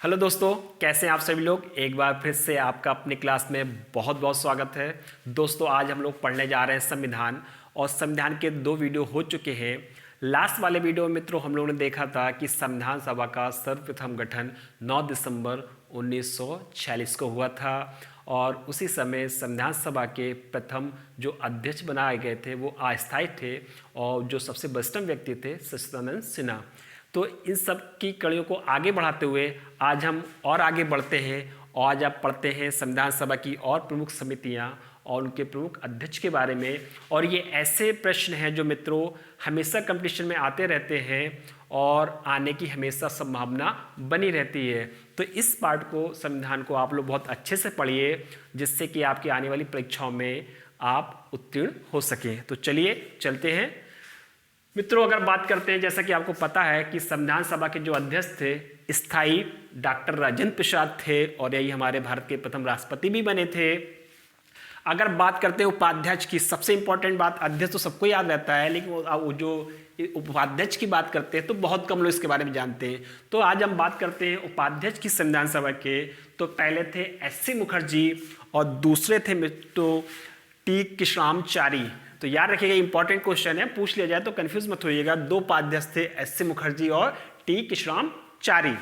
Hello दोस्तों, कैसे हैं आप सभी लोग। एक बार फिर से आपका अपनी क्लास में बहुत बहुत स्वागत है। दोस्तों, आज हम लोग पढ़ने जा रहे हैं संविधान, और संविधान के 2 वीडियो हो चुके हैं। लास्ट वाले वीडियो में मित्रों हम लोगों ने देखा था कि संविधान सभा का सर्वप्रथम गठन 9 दिसंबर 1946 को हुआ था, और उसी समय संविधान सभा के प्रथम जो अध्यक्ष बनाए गए थे वो अस्थायी थे, और जो सबसे वरिष्ठ व्यक्ति थे सच्चिदानंद सिन्हा। तो इन सब की कड़ियों को आगे बढ़ाते हुए आज हम और आगे बढ़ते हैं, और आज आप पढ़ते हैं संविधान सभा की और प्रमुख समितियां और उनके प्रमुख अध्यक्ष के बारे में। और ये ऐसे प्रश्न हैं जो मित्रों हमेशा कंपटीशन में आते रहते हैं और आने की हमेशा संभावना बनी रहती है। तो इस पार्ट को, संविधान को आप लोग बहुत अच्छे से पढ़िए, जिससे कि आपकी आने वाली परीक्षाओं में आप उत्तीर्ण हो सकें। तो चलिए चलते हैं मित्रों। अगर बात करते हैं, जैसा कि आपको पता है कि संविधान सभा के जो अध्यक्ष थे स्थायी डॉक्टर राजेंद्र प्रसाद थे, और यही हमारे भारत के प्रथम राष्ट्रपति भी बने थे। अगर बात करते हैं उपाध्यक्ष की, सबसे इंपॉर्टेंट बात, अध्यक्ष तो सबको याद रहता है, लेकिन वो जो उपाध्यक्ष की बात करते हैं तो बहुत कम लोग इसके बारे में जानते हैं। तो आज हम बात करते हैं उपाध्यक्ष की संविधान सभा के। तो पहले थे एस.सी. मुखर्जी और दूसरे थे मित्रों टी. कृष्णामाचारी। तो याद रखिएगा, इंपॉर्टेंट क्वेश्चन है, पूछ लिया जाए तो कंफ्यूज मत होइएगा। 2 उपाध्यक्ष थे, एस.सी. मुखर्जी और टी. कृष्णामाचारी।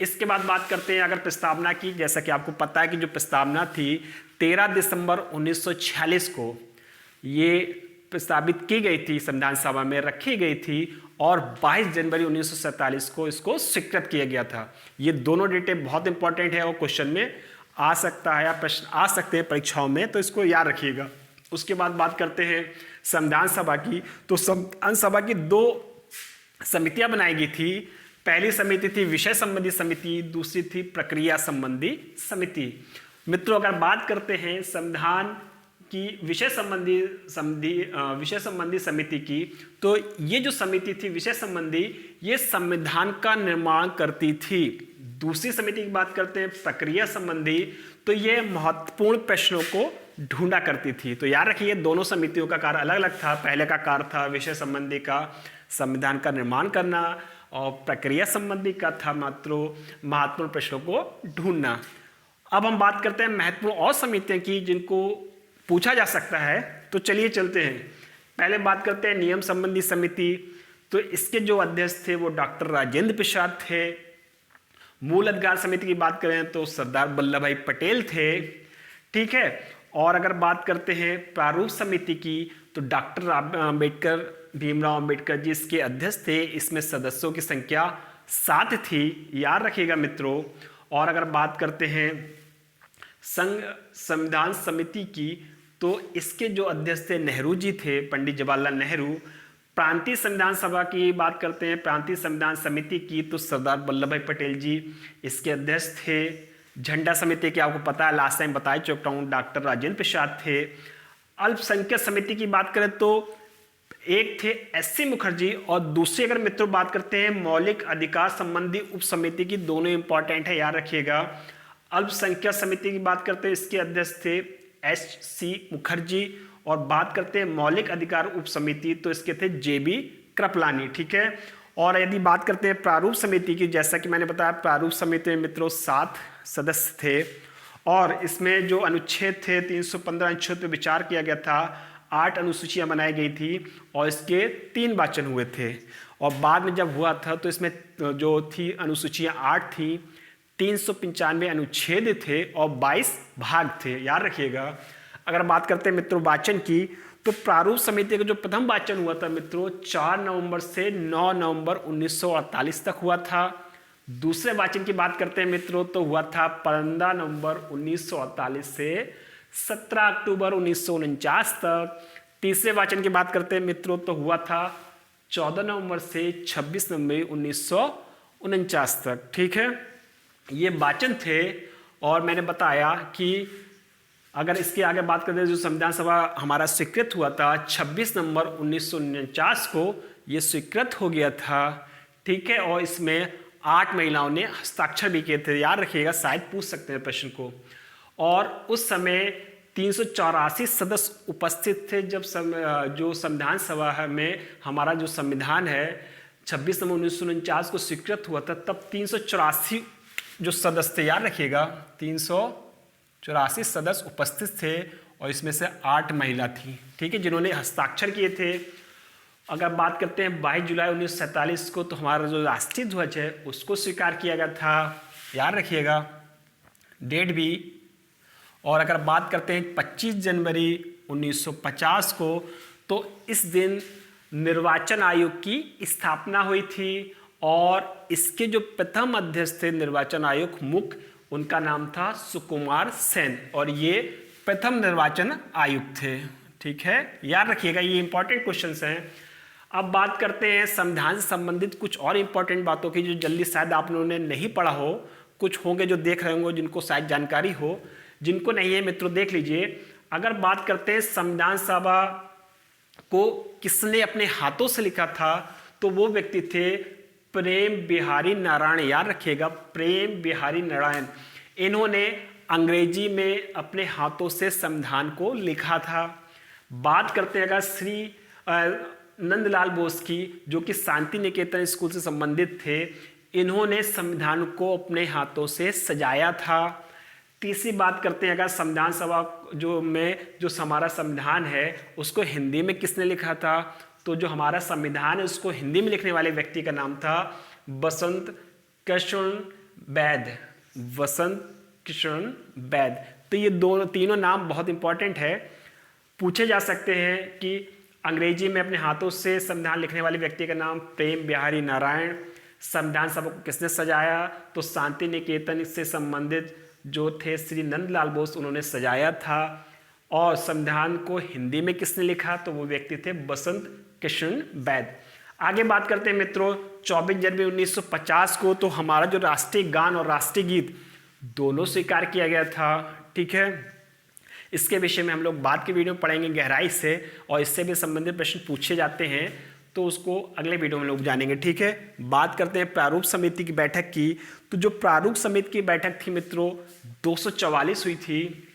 इसके बाद बात करते हैं अगर प्रस्तावना की। जैसा कि आपको पता है कि जो प्रस्तावना थी 13 दिसंबर 1946 को ये प्रस्तावित की गई थी, संविधान सभा में रखी गई थी, और 22 जनवरी 1947 को इसको स्वीकृत किया गया था। ये दोनों डेटें बहुत इंपॉर्टेंट है और क्वेश्चन में आ सकता है या प्रश्न आ सकते हैं परीक्षाओं में, तो इसको याद रखिएगा। उसके बाद बात करते हैं संविधान सभा की। तो संविधान सभा की 2 समितियां बनाई गई थी। पहली समिति थी विषय संबंधी समिति, दूसरी थी प्रक्रिया संबंधी समिति। मित्रों, अगर बात करते हैं संविधान की विषय संबंधी समिति की, तो ये जो समिति थी विषय संबंधी, ये संविधान का निर्माण करती थी। दूसरी समिति की बात करते हैं प्रक्रिया संबंधी, तो ये महत्वपूर्ण प्रश्नों को ढूंढा करती थी। तो याद रखिए, दोनों समितियों का कार्य अलग अलग था। पहले का कार्य था विषय संबंधी का संविधान का निर्माण करना, और प्रक्रिया संबंधी का था मात्र महत्वपूर्ण प्रश्नों को ढूंढना। अब हम बात करते हैं महत्वपूर्ण और समितियां की जिनको पूछा जा सकता है। तो चलिए चलते हैं। पहले बात करते हैं नियम संबंधी समिति। तो इसके जो अध्यक्ष थे वो डॉक्टर राजेंद्र प्रसाद थे। मूल अधिकार समिति की बात करें तो सरदार वल्लभ भाई पटेल थे, ठीक है। और अगर बात करते हैं प्रारूप समिति की, तो डॉक्टर अम्बेडकर, भीमराव अम्बेडकर जी इसके अध्यक्ष थे। इसमें सदस्यों की संख्या 7 थी, याद रखिएगा मित्रों। और अगर बात करते हैं संघ संविधान समिति की, तो इसके जो अध्यक्ष थे नेहरू जी थे, पंडित जवाहरलाल नेहरू। प्रांतीय संविधान सभा की बात करते हैं, प्रांतीय संविधान समिति की, तो सरदार वल्लभ भाई पटेल जी इसके अध्यक्ष थे। झंडा समिति की आपको पता है, लास्ट टाइम बता चुका हूँ, डॉक्टर राजेंद्र प्रसाद थे। अल्पसंख्यक समिति की बात करें तो एक थे एस.सी. मुखर्जी, और दूसरी अगर मित्रों बात करते हैं मौलिक अधिकार संबंधी उप समिति की, दोनों इंपॉर्टेंट है, याद रखिएगा। अल्पसंख्यक समिति की बात करते हैं, इसके अध्यक्ष थे एस.सी. मुखर्जी, और बात करते हैं मौलिक अधिकार उप समिति, तो इसके थे जे.बी. कृपलानी, ठीक है। और यदि बात करते हैं प्रारूप समिति की, जैसा कि मैंने बताया, प्रारूप समिति में मित्रों 7 सदस्य थे, और इसमें जो अनुच्छेद थे 315 अनुच्छेद पर विचार किया गया था। 8 अनुसूचियां बनाई गई थी, और इसके 3 वाचन हुए थे। और बाद में जब हुआ था तो इसमें जो थी अनुसूचियां 8 थी, 395 अनुच्छेद थे, और 22 भाग थे, याद रखिएगा। अगर बात करते हैं मित्रों वाचन की, तो प्रारूप समिति का जो प्रथम वाचन हुआ था मित्रों 4 नवंबर से 9 नवंबर 1948 तक हुआ था। दूसरे वाचन की बात करते हैं मित्रों, तो हुआ था 15 नवंबर 1948 से 17 अक्टूबर 1949 तक। तीसरे वाचन की बात करते हैं मित्रों, तो हुआ था 14 नवंबर से 26 नवंबर 1949 तक, ठीक है। ये वाचन थे। और मैंने बताया कि अगर इसके आगे बात करते हैं, जो संविधान सभा हमारा स्वीकृत हुआ था 26 नवंबर 1949 को, ये स्वीकृत हो गया था, ठीक है। और इसमें 8 महिलाओं ने हस्ताक्षर भी किए थे, याद रखिएगा, शायद पूछ सकते हैं प्रश्न को। और उस समय 384 सदस्य उपस्थित थे जब जो संविधान सभा में हमारा जो संविधान है 26 नवंबर 1949 को स्वीकृत हुआ था, तब 384 जो सदस्य थे, याद रखिएगा 384 सदस्य उपस्थित थे और इसमें से 8 महिला थी, ठीक है, जिन्होंने हस्ताक्षर किए थे। अगर बात करते हैं 22 जुलाई 1947 को, तो हमारा जो राष्ट्रीय ध्वज है उसको स्वीकार किया गया था, याद रखिएगा डेट भी। और अगर बात करते हैं 25 जनवरी 1950 को, तो इस दिन निर्वाचन आयोग की स्थापना हुई थी और इसके जो प्रथम अध्यक्ष थे निर्वाचन आयोग मुख्य, उनका नाम था सुकुमार सेन और ये प्रथम निर्वाचन आयुक्त थे, ठीक है, याद रखिएगा, ये इंपॉर्टेंट क्वेश्चंस हैं। अब बात करते हैं संविधान से संबंधित कुछ और इंपॉर्टेंट बातों की, जो जल्दी शायद आप लोगों ने नहीं पढ़ा हो, कुछ होंगे जो देख रहे होंगे जिनको शायद जानकारी हो, जिनको नहीं है मित्रों देख लीजिए। अगर बात करते हैं संविधान सभा को किसने अपने हाथों से लिखा था, तो वो व्यक्ति थे प्रेम बिहारी नारायण, याद रखिएगा प्रेम बिहारी नारायण। इन्होंने अंग्रेजी में अपने हाथों से संविधान को लिखा था। बात करते हैं अगर श्री नंदलाल बोस की, जो कि शांति निकेतन स्कूल से संबंधित थे, इन्होंने संविधान को अपने हाथों से सजाया था। तीसरी बात करते हैं अगर संविधान सभा जो हमारा संविधान है उसको हिंदी में किसने लिखा था, तो जो हमारा संविधान है उसको हिंदी में लिखने वाले व्यक्ति का नाम था बसंत किशोर बैद, बसंत किशोर बैद। तो ये तीनों नाम बहुत इंपॉर्टेंट है, पूछे जा सकते हैं कि अंग्रेजी में अपने हाथों से संविधान लिखने वाले व्यक्ति का नाम प्रेम बिहारी नारायण। संविधान सभा को किसने सजाया, तो शांति निकेतन से संबंधित जो थे श्री नंदलाल बोस, उन्होंने सजाया था। और संविधान को हिंदी में किसने लिखा, तो वो व्यक्ति थे बसंत किशोर बैद। आगे बात करते हैं मित्रों 24 जनवरी 1950 को, तो हमारा जो राष्ट्रीय गान और राष्ट्रीय गीत दोनों स्वीकार किया गया था, ठीक है। इसके विषय में हम लोग बाद के वीडियो में पढ़ेंगे गहराई से, और इससे भी संबंधित प्रश्न पूछे जाते हैं तो उसको अगले वीडियो में लोग जानेंगे, ठीक है। बात करते हैं प्रारूप समिति की बैठक की, तो जो प्रारूप समिति की बैठक थी मित्रों 244 हुई थी,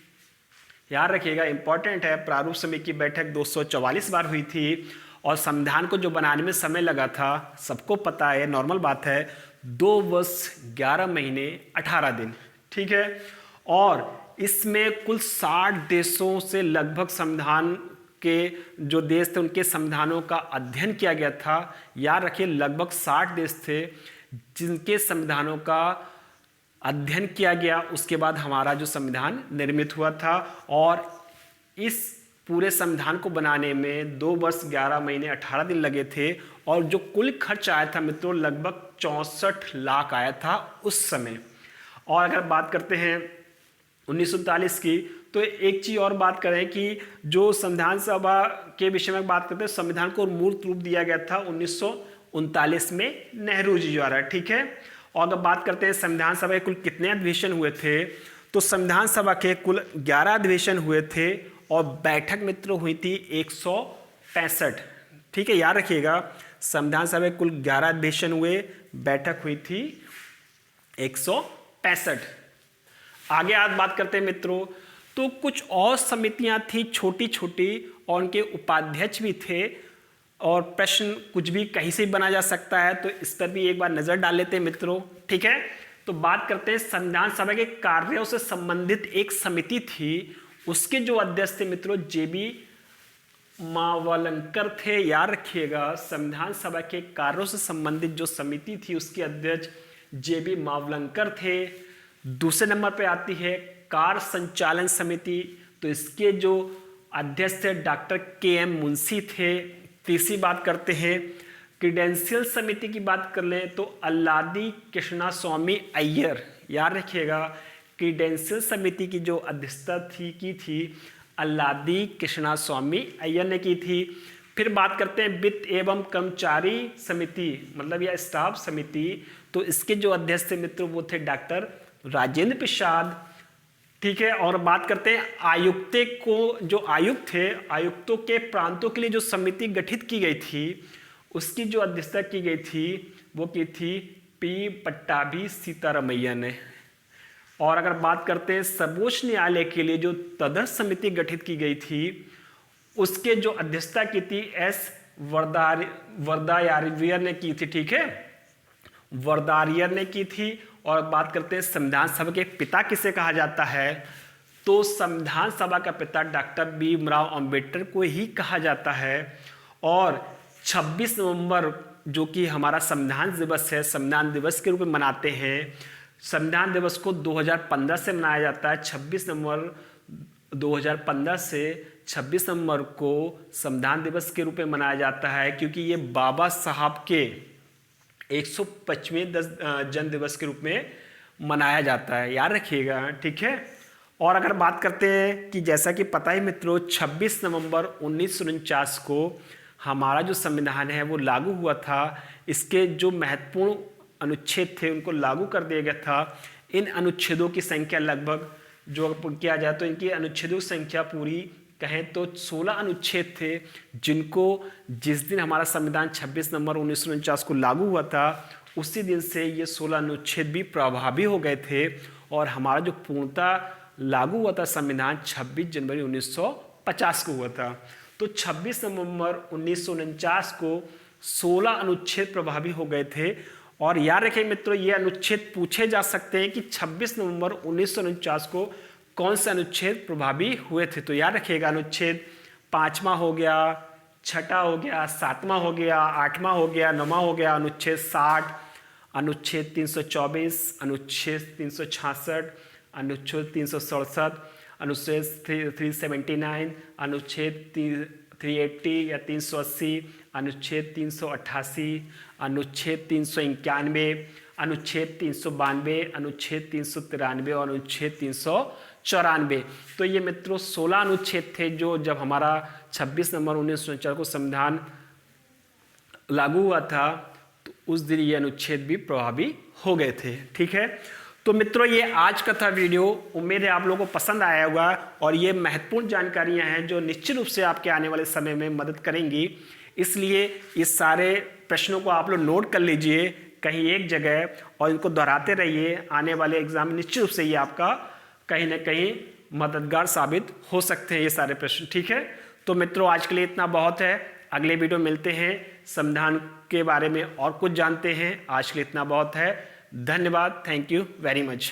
याद रखिएगा इंपॉर्टेंट है, प्रारूप समिति की बैठक 244 बार हुई थी। और संविधान को जो बनाने में समय लगा था सबको पता है, नॉर्मल बात है, 2 वर्ष 11 महीने 18 दिन, ठीक है। और इसमें कुल 60 देशों से लगभग संविधान के जो देश थे उनके संविधानों का अध्ययन किया गया था। याद रखिए लगभग 60 देश थे जिनके संविधानों का अध्ययन किया गया, उसके बाद हमारा जो संविधान निर्मित हुआ था। और इस पूरे संविधान को बनाने में 2 वर्ष 11 महीने 18 दिन लगे थे। और जो कुल खर्च आया था मित्रों लगभग 64 लाख आया था उस समय। और अगर बात करते हैं 1939 की, तो एक चीज़ और बात करें कि जो संविधान सभा के विषय में बात करते हैं, संविधान को मूर्त रूप दिया गया था 1939 में नेहरू जी द्वारा, ठीक है। और अगर बात करते हैं संविधान सभा के कुल कितने अधिवेशन हुए थे, तो संविधान सभा के कुल 11 अधिवेशन हुए थे और बैठक मित्रों हुई थी 165, ठीक है, याद रखिएगा संविधान सभा के कुल 11 अधिवेशन हुए, बैठक हुई थी 165। आगे आज बात करते हैं मित्रों, तो कुछ और समितियां थी छोटी छोटी और उनके उपाध्यक्ष भी थे, और प्रश्न कुछ भी कहीं से बना जा सकता है, तो इस पर भी एक बार नजर डाल लेते हैं मित्रों, ठीक है। तो बात करते हैं संविधान सभा के कार्यों से संबंधित एक समिति थी, उसके जो अध्यक्ष थे मित्रों जेबी मावलंकर थे। याद रखिएगा संविधान सभा के कार्यों से संबंधित जो समिति थी उसके अध्यक्ष जेबी मावलंकर थे। दूसरे नंबर पे आती है कार्य संचालन समिति, तो इसके जो अध्यक्ष थे डॉक्टर के.एम. मुंशी थे। तीसरी बात करते हैं क्रीडेंशियल समिति की बात कर लें तो अल्लादी कृष्णा स्वामी अय्यर। याद रखिएगा क्रीडेंशियल समिति की जो अध्यक्षता की थी अल्लादी कृष्णा स्वामी अय्यर ने की थी। फिर बात करते हैं वित्त एवं कर्मचारी समिति, मतलब यह स्टाफ समिति, तो इसके जो अध्यक्ष थे मित्रों वो थे डॉक्टर राजेंद्र प्रसाद, ठीक है। और बात करते हैं आयुक्ते को, जो आयुक्त थे, आयुक्तों के प्रांतों के लिए जो समिति गठित की गई थी उसकी जो अध्यक्षता की गई थी वो की थी पी पट्टाभी सीतारमैया ने। और अगर बात करते हैं सर्वोच्च न्यायालय के लिए जो तदर्थ समिति गठित की गई थी उसके जो अध्यक्षता की थी एस वरदायारवियर ने की थी, ठीक है। वर्दारियर ने की थी। और बात करते हैं संविधान सभा के पिता किसे कहा जाता है, तो संविधान सभा का पिता डॉक्टर भीमराव अंबेडकर को ही कहा जाता है। और 26 नवंबर जो कि हमारा संविधान दिवस है, संविधान दिवस के रूप में मनाते हैं। संविधान दिवस को 2015 से मनाया जाता है। 26 नवंबर 2015 से 26 नवंबर को संविधान दिवस के रूप में मनाया जाता है, क्योंकि ये बाबा साहब के 125वें जन्म दिवस के रूप में मनाया जाता है, याद रखिएगा, ठीक है। और अगर बात करते हैं कि जैसा कि पता ही मित्रों 26 नवंबर 1949 को हमारा जो संविधान है वो लागू हुआ था। इसके जो महत्वपूर्ण अनुच्छेद थे उनको लागू कर दिया गया था। इन अनुच्छेदों की संख्या लगभग जो किया जाए तो इनकी अनुच्छेदों की संख्या पूरी कहें तो 16 अनुच्छेद थे, जिनको जिस दिन हमारा संविधान 26 नवंबर 1949 को लागू हुआ था उसी दिन से ये 16 अनुच्छेद भी प्रभावी हो गए थे। और हमारा जो पूर्णतः लागू हुआ था संविधान 26 जनवरी 1950 को हुआ था। तो 26 नवंबर 1949 को 16 अनुच्छेद प्रभावी हो गए थे। और याद रखें मित्रों, ये अनुच्छेद पूछे जा सकते हैं कि 26 नवंबर 1949 को कौन से अनुच्छेद प्रभावी हुए थे। तो याद रखिएगा, अनुच्छेद 5वां हो गया, 6वां हो गया, 7वां हो गया, 8वां हो गया, 9वां हो गया, अनुच्छेद 60, अनुच्छेद 324, अनुच्छेद 366, अनुच्छेद 367, अनुच्छेद 379, अनुच्छेद 380 या 380, अनुच्छेद 388, अनुच्छेद 391, अनुच्छेद 392, अनुच्छेद 393 और अनुच्छेद 394। तो ये मित्रों 16 अनुच्छेद थे जो जब हमारा 26 नवंबर 1949 को संविधान लागू हुआ था तो उस दिन ये अनुच्छेद भी प्रभावी हो गए थे, ठीक है। तो मित्रों ये आज का था वीडियो, उम्मीद है आप लोगों को पसंद आया होगा। और ये महत्वपूर्ण जानकारियां हैं जो निश्चित रूप से आपके आने वाले समय में मदद करेंगी। इसलिए इस सारे प्रश्नों को आप लोग नोट कर लीजिए कहीं एक जगह और इनको दोहराते रहिए। आने वाले एग्जाम में निश्चित रूप से ये आपका कहीं ना कहीं मददगार साबित हो सकते हैं ये सारे प्रश्न, ठीक है। तो मित्रों आज के लिए इतना बहुत है। अगले वीडियो मिलते हैं, संविधान के बारे में और कुछ जानते हैं। आज के लिए इतना बहुत है। धन्यवाद, थैंक यू वेरी मच।